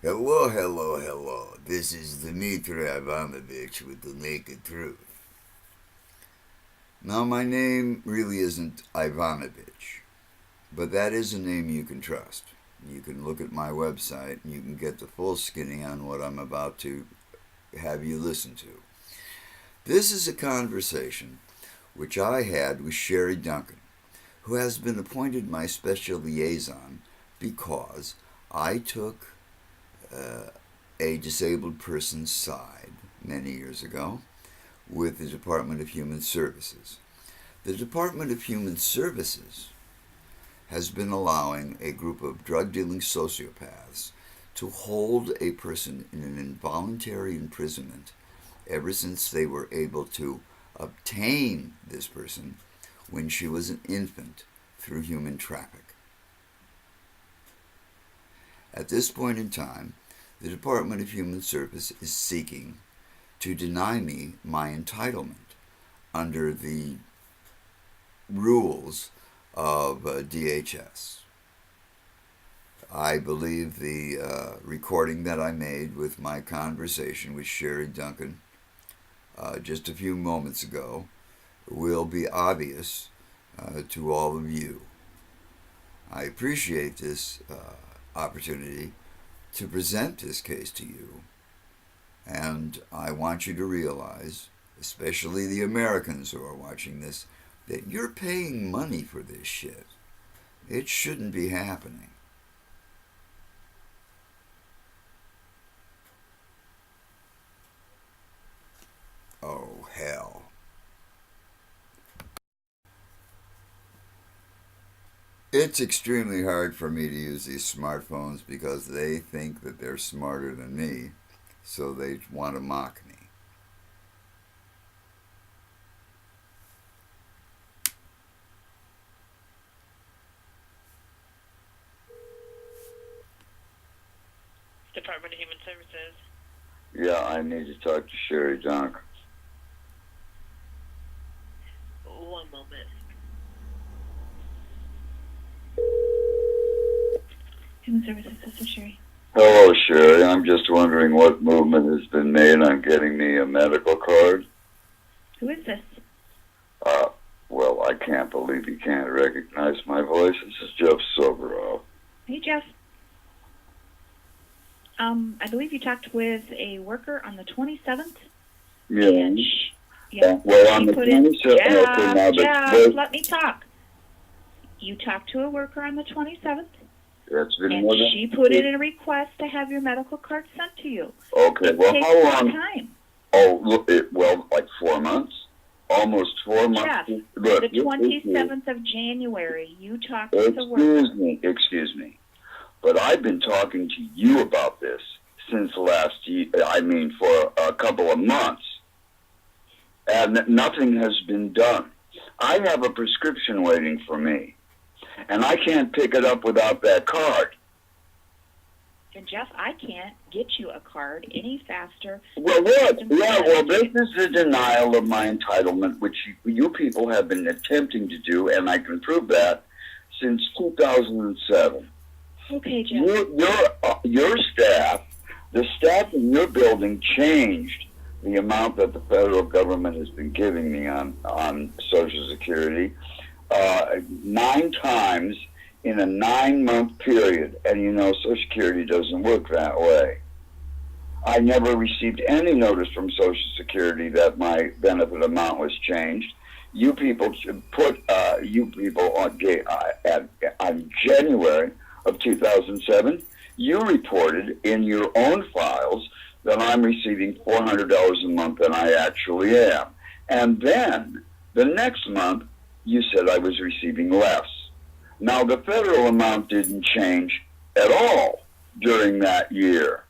Hello, hello, hello. This is Dmitry Ivanovich with the Naked Truth. Now, my name really isn't Ivanovich, but that is a name you can trust. You can look at my website and you can get the full skinny on what I'm about to have you listen to. This is a conversation which I had with Sherry Duncan, who has been appointed my special liaison because I took a disabled person's side many years ago with the Department of Human Services. The Department of Human Services has been allowing a group of drug-dealing sociopaths to hold a person in an involuntary imprisonment ever since they were able to obtain this person when she was an infant through human traffic. At this point in time, the Department of Human Service is seeking to deny me my entitlement under the rules of DHS. I believe the recording that I made with my conversation with Sherry Duncan just a few moments ago will be obvious to all of you. I appreciate this opportunity to present this case to you, and I want you to realize, especially the Americans who are watching this, that you're paying money for this shit. It shouldn't be happening. Oh, hell. It's extremely hard for me to use these smartphones because they think that they're smarter than me, so they want to mock me. Department of Human Services. Yeah, I need to talk to Sherry Duncan. One moment. Human Services, this is Sherry. Hello, Sherry. I'm just wondering what movement has been made on getting me a medical card. Who is this? Well, I can't believe you can't recognize my voice. This is Jeff Soborow. Hey, Jeff. I believe you talked with a worker on the 27th. Yeah. And yeah. Well, on the 27th. Jeff, let me talk. You talked to a worker on the 27th. That's been and more than she put in a request to have your medical card sent to you. Okay, it well, takes how some long? Time. Oh, look, like 4 months? Almost 4 months? Jeff, look, the 27th of January, you talked to the worker. Excuse me. But I've been talking to you about this since last year, for a couple of months. And nothing has been done. I have a prescription waiting for me. And I can't pick it up without that card. And Jeff, I can't get you a card any faster. Well, look, this is a denial of my entitlement, which you people have been attempting to do, and I can prove that, since 2007. Okay, Jeff. Your staff, the staff in your building changed the amount that the federal government has been giving me on Social Security 9 times in a 9-month period. And Social Security doesn't work that way. I never received any notice from Social Security that my benefit amount was changed. You people put on January of 2007, you reported in your own files that I'm receiving $400 a month, and I actually am. And then the next month, you said I was receiving less. Now, the federal amount didn't change at all during that year.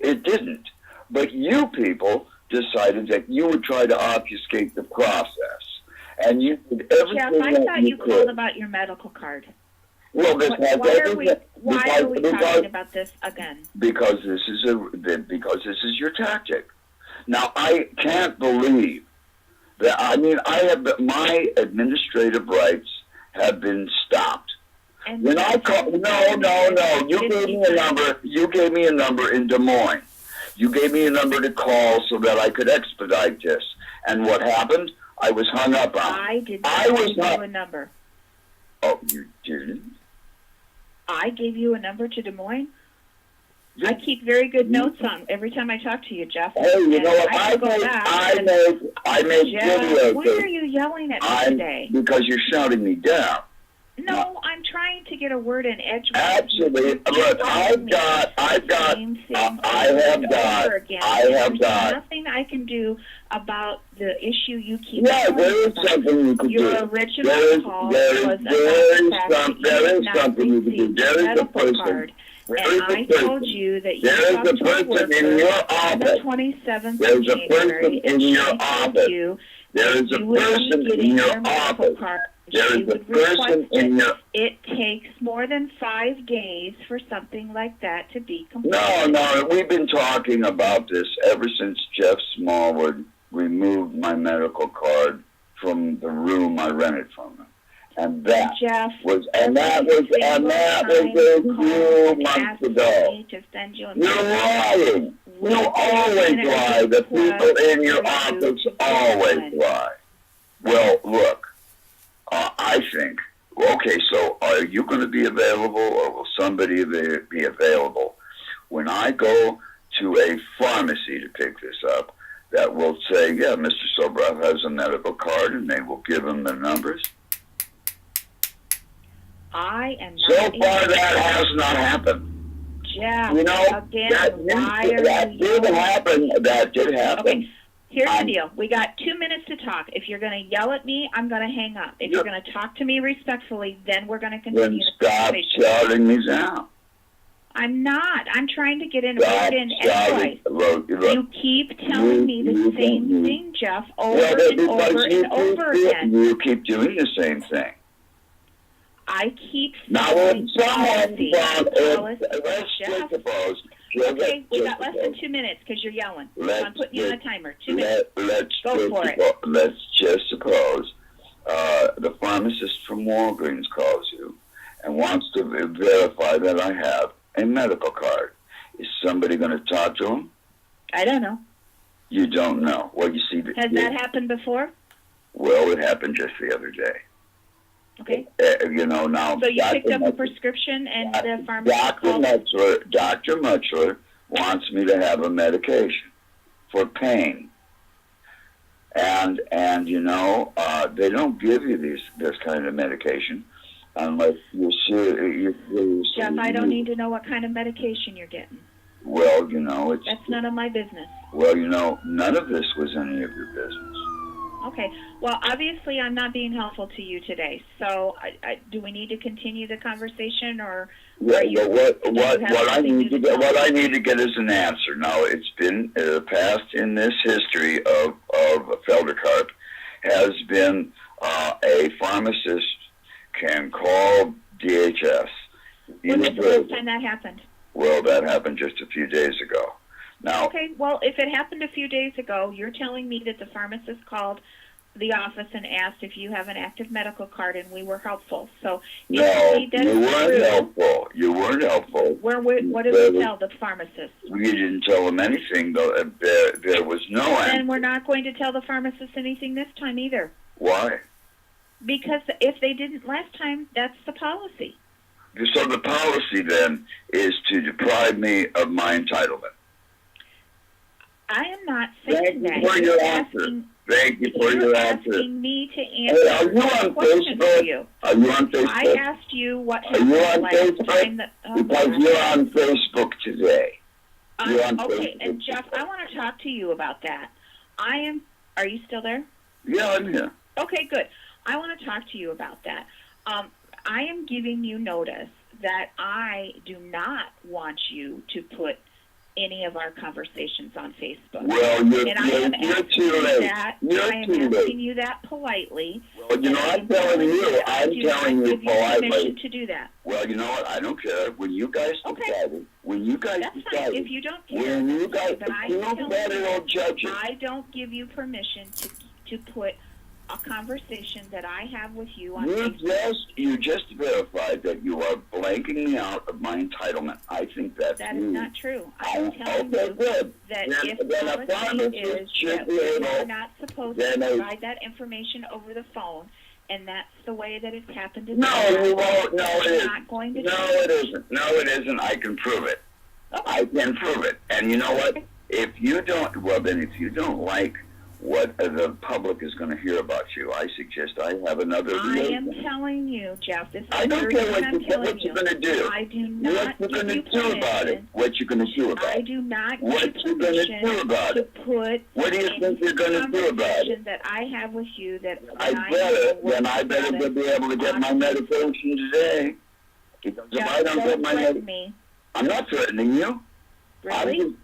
It didn't. But you people decided that you would try to obfuscate the process. And you did everything Jeff, I thought you called about your medical card. Well, why are we talking about this again? Because this is your tactic. Now, I can't believe that. I have my administrative rights have been stopped. And When I called, no, you gave me a number. You gave me a number in Des Moines. You gave me a number to call so that I could expedite this. And what happened? I was hung up on. I did not give you a number. Oh, you didn't? I gave you a number to Des Moines? I keep very good notes on every time I talk to you, Jeff. Hey, you know what? I make videos. Why are you yelling at me today? Because you're shouting me down. No, I'm trying to get a word in edgewise. Absolutely. Look, I have got. There's nothing I can do about the issue you keep. Yeah, there is something you can do. Your original call was about there is something you can do. There is a person. And I told you that you talked to a worker in your office. On the 27th There's of January, a person in your office. There is a person in your office. There is a person in your... It takes more than 5 days for something like that to be completed. No, we've been talking about this ever since Jeff Smallwood removed my medical card from the room I rented from him. And that was a few months ago. You're lying. You always lie. The people in your office always lie. Well, look, I think, okay, so are you going to be available, or will somebody be available when I go to a pharmacy to pick this up that will say, yeah, Mr. Sobrow has a medical card, and they will give him the numbers? I am not. So far, that has not happened. Jeff, you know, again, that did happen. That did happen. Okay, here's the deal. We got 2 minutes to talk. If you're going to yell at me, I'm going to hang up. If you're going to talk to me respectfully, then we're going to continue the conversation. Stop shouting me down. I'm not. I'm trying to get in a word in edgewise. You keep telling me the same thing, Jeff, over and over again. You keep doing the same thing. I keep now when someone let's just suppose. Okay, we got less than 2 minutes because you're yelling. So I'm putting you on a timer. 2 minutes. Go for it. Let's just suppose the pharmacist from Walgreens calls you and wants to verify that I have a medical card. Is somebody going to talk to him? I don't know. You don't know. Well, you see, has that happened before? Well, it happened just the other day. Okay. You know, now. So you picked up a prescription and the pharmacist called? Dr. Mutchler wants me to have a medication for pain. And you know, they don't give you this kind of medication unless you're sure. Jeff, I don't need to know what kind of medication you're getting. Well, you know, that's none of my business. Well, you know, none of this was any of your business. Okay. Well, obviously, I'm not being helpful to you today. So, do we need to continue the conversation, or? What I need to get is an answer. Now, it's been past in this history of Felderkarp has been a pharmacist can call DHS. When was the last time that happened? Well, that happened just a few days ago. Now, okay, well, if it happened a few days ago, you're telling me that the pharmacist called the office and asked if you have an active medical card, and we were helpful. So, no, you weren't helpful. You weren't helpful. What did we tell the pharmacist? We didn't tell him anything, though. There was no answer. And we're not going to tell the pharmacist anything this time either. Why? Because if they didn't last time, that's the policy. So the policy, then, is to deprive me of my entitlement. I am not saying that. Thank you for your answer. You're asking me to answer are you on Facebook? Are you on Facebook? I asked you what happened last time. Because you're on Facebook today. Okay, and Jeff, I want to talk to you about that. Are you still there? Yeah, I'm here. Okay, good. I want to talk to you about that. I am giving you notice that I do not want you to put any of our conversations on Facebook. Well, you're too late. I am asking you that politely. Well, you know, I'm telling you politely. Permission to do that. Well, you know what? I don't care. When you guys decided, that's fine. If you don't care, when you guys, federal judges, I don't give you permission to put a conversation that I have with you on Facebook. You just verified that you are blanking me out of my entitlement. I think that's That is not true. I'm telling you good. that Then if a policy is should that be we able, are not supposed to provide that information over the phone, and that's the way that it's happened in the past. No, you won't. No, it isn't. Not going to No, it isn't. No, it isn't. I can prove it. I can prove it. And you know what? If you don't like what the public is going to hear about you, I suggest I have another. I am telling you, Jeff. This is I don't care what you're going to do. I do not what you're going to do about it. What you're going to do about it. I do not give what you permission to put. What do you think you're going to do about it? That I have with you that I better be able to get my medication today. Because if I don't get my medication, I'm not threatening you. Really?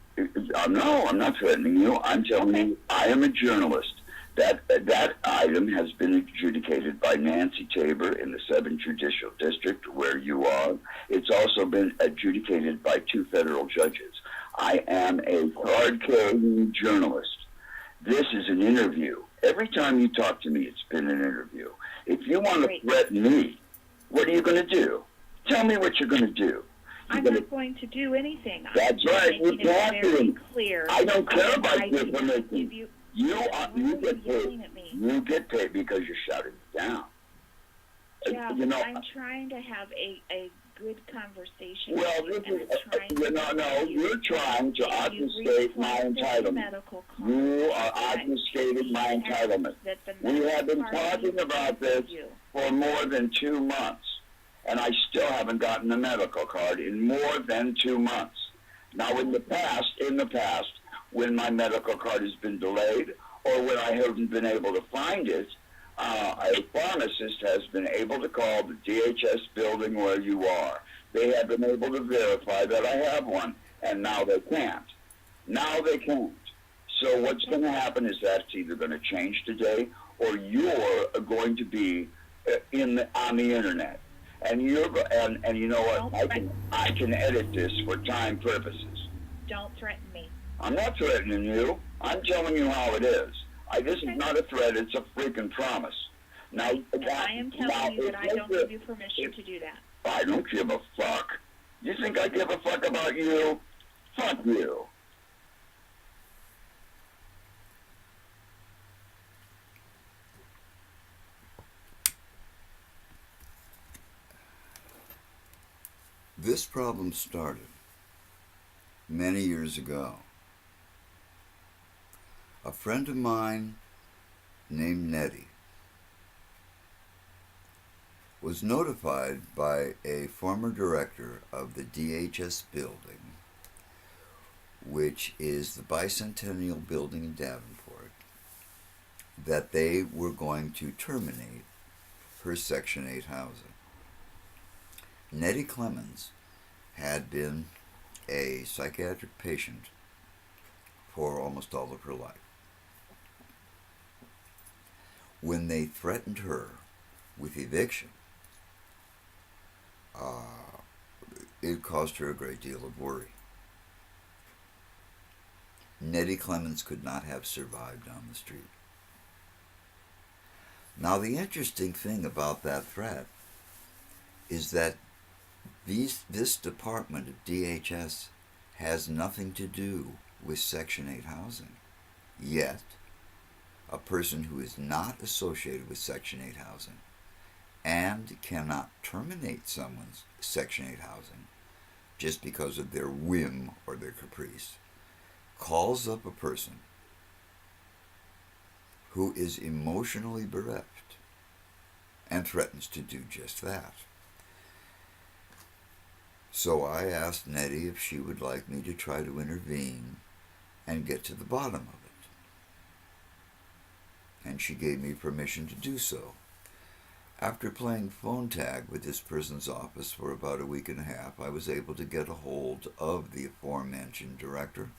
No, I'm not threatening you. I'm telling you, I am a journalist. That item has been adjudicated by Nancy Tabor in the 7th Judicial District, where you are. It's also been adjudicated by 2 federal judges. I am a card-carrying journalist. This is an interview. Every time you talk to me, it's been an interview. If you want to threaten me, what are you going to do? Tell me what you're going to do. I'm not going to do anything. That's right. You can't do clear. I don't care about your permission. You get paid because you're shouting it down. Yeah, I'm trying to have a good conversation. Well, you're trying to obfuscate my entitlement. You are obfuscating my entitlement. We have been talking about this for more than 2 months. And I still haven't gotten a medical card in more than 2 months. Now, in the past, when my medical card has been delayed or when I haven't been able to find it, a pharmacist has been able to call the DHS building where you are. They have been able to verify that I have one, and now they can't. So what's going to happen is that's either going to change today or you're going to be on the internet. And you know what? I can edit this for time purposes. Don't threaten me. I'm not threatening you. I'm telling you how it is. This is not a threat. It's a freaking promise. Now, I am telling you that I don't give you permission to do that. I don't give a fuck. You think I give a fuck about you? Fuck you. This problem started many years ago. A friend of mine named Nettie was notified by a former director of the DHS building, which is the Bicentennial Building in Davenport, that they were going to terminate her Section 8 housing. Nettie Clemens had been a psychiatric patient for almost all of her life. When they threatened her with eviction, it caused her a great deal of worry. Nettie Clemens could not have survived on the street. Now, the interesting thing about that threat is that this department of DHS has nothing to do with Section 8 housing. Yet, a person who is not associated with Section 8 housing and cannot terminate someone's Section 8 housing just because of their whim or their caprice calls up a person who is emotionally bereft and threatens to do just that. So I asked Nettie if she would like me to try to intervene and get to the bottom of it. And she gave me permission to do so. After playing phone tag with this person's office for about a week and a half, I was able to get a hold of the aforementioned director.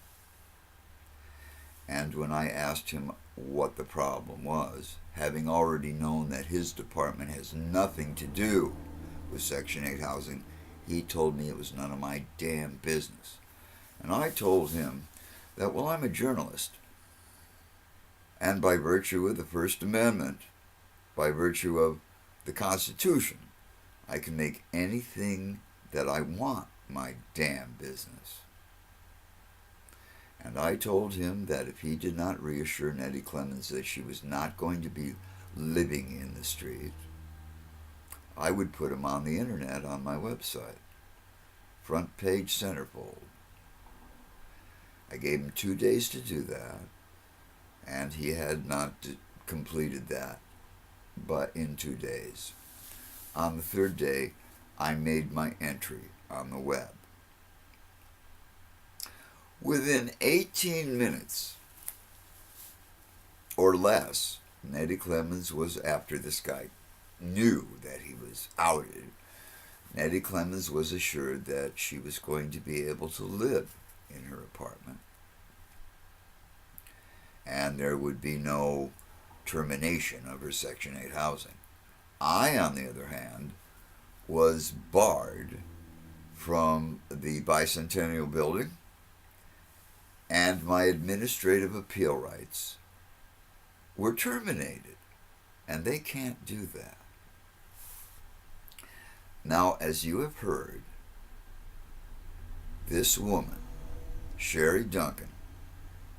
And when I asked him what the problem was, having already known that his department has nothing to do with Section 8 housing, he told me it was none of my damn business. And I told him that, well, I'm a journalist, and by virtue of the First Amendment, by virtue of the Constitution. I can make anything that I want my damn business. And I told him that if he did not reassure Nettie Clemens that she was not going to be living in the street, I would put him on the internet on my website. Front page centerfold. I gave him 2 days to do that, and he had not completed that, but in 2 days. On the third day, I made my entry on the web. Within 18 minutes or less, Nettie Clemens was after this guy knew that he was outed. Nettie Clemens was assured that she was going to be able to live in her apartment, and there would be no termination of her Section 8 housing. I, on the other hand, was barred from the Bicentennial Building, and my administrative appeal rights were terminated, and they can't do that. Now, as you have heard, this woman, Sherry Duncan,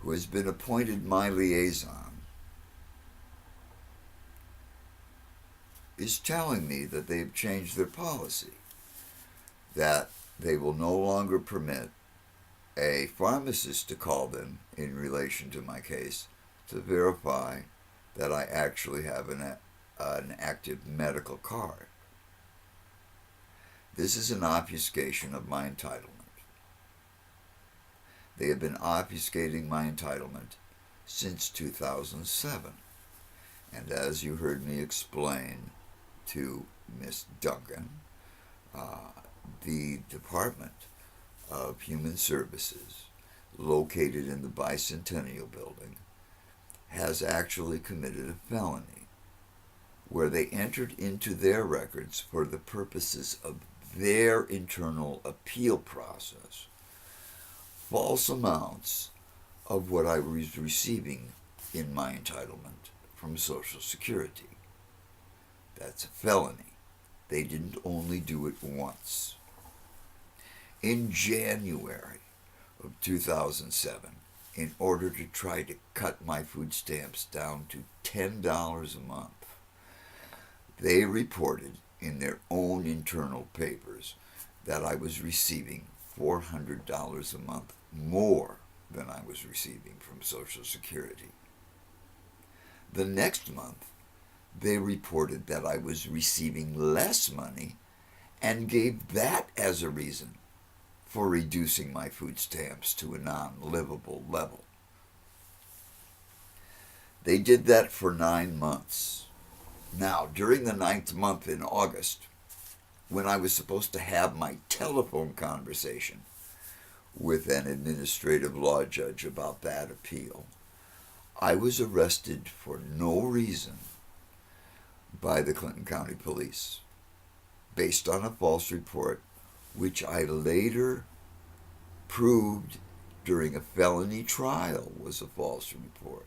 who has been appointed my liaison, is telling me that they've changed their policy, that they will no longer permit a pharmacist to call them in relation to my case to verify that I actually have an active medical card. This is an obfuscation of my entitlement. They have been obfuscating my entitlement since 2007. And as you heard me explain to Miss Duncan, the Department of Human Services, located in the Bicentennial Building, has actually committed a felony where they entered into their records for the purposes of their internal appeal process false amounts of what I was receiving in my entitlement from Social Security. That's a felony. They didn't only do it once. In January of 2007, in order to try to cut my food stamps down to $10 a month, they reported in their own internal papers that I was receiving $400 a month more than I was receiving from Social Security. The next month, they reported that I was receiving less money and gave that as a reason for reducing my food stamps to a non-livable level. They did that for 9 months. Now, during the 9th month in August, when I was supposed to have my telephone conversation with an administrative law judge about that appeal, I was arrested for no reason by the Clinton County Police, based on a false report, which I later proved during a felony trial was a false report.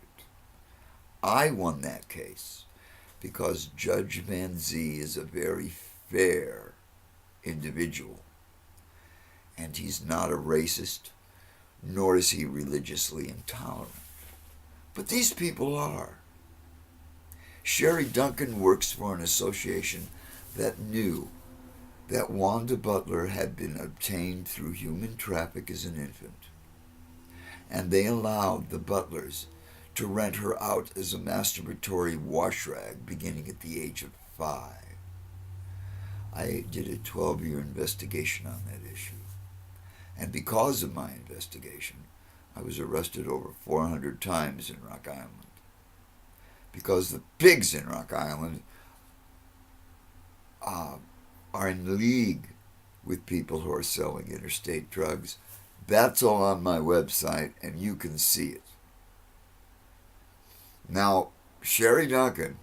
I won that case because Judge Van Zee is a very fair individual, and he's not a racist, nor is he religiously intolerant. But these people are. Sherry Duncan works for an association that knew that Wanda Butler had been obtained through human traffic as an infant, and they allowed the Butlers to rent her out as a masturbatory wash rag beginning at the age of 5. I did a 12-year investigation on that issue, and because of my investigation, I was arrested over 400 times in Rock Island, because the pigs in Rock Island are in league with people who are selling interstate drugs. That's all on my website, and you can see it. Now, Sherry Duncan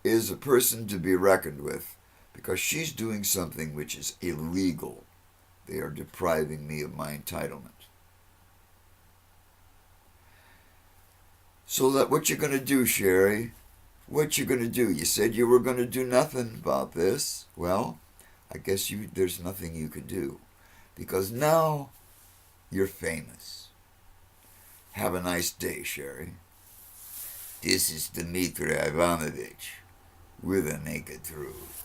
is a person to be reckoned with because she's doing something which is illegal. They are depriving me of my entitlement. So that what you're going to do, Sherry, What you going to do? You said you were going to do nothing about this. Well, I guess there's nothing you could do, because now you're famous. Have a nice day, Sherry. This is Dmitry Ivanovich with a naked truth.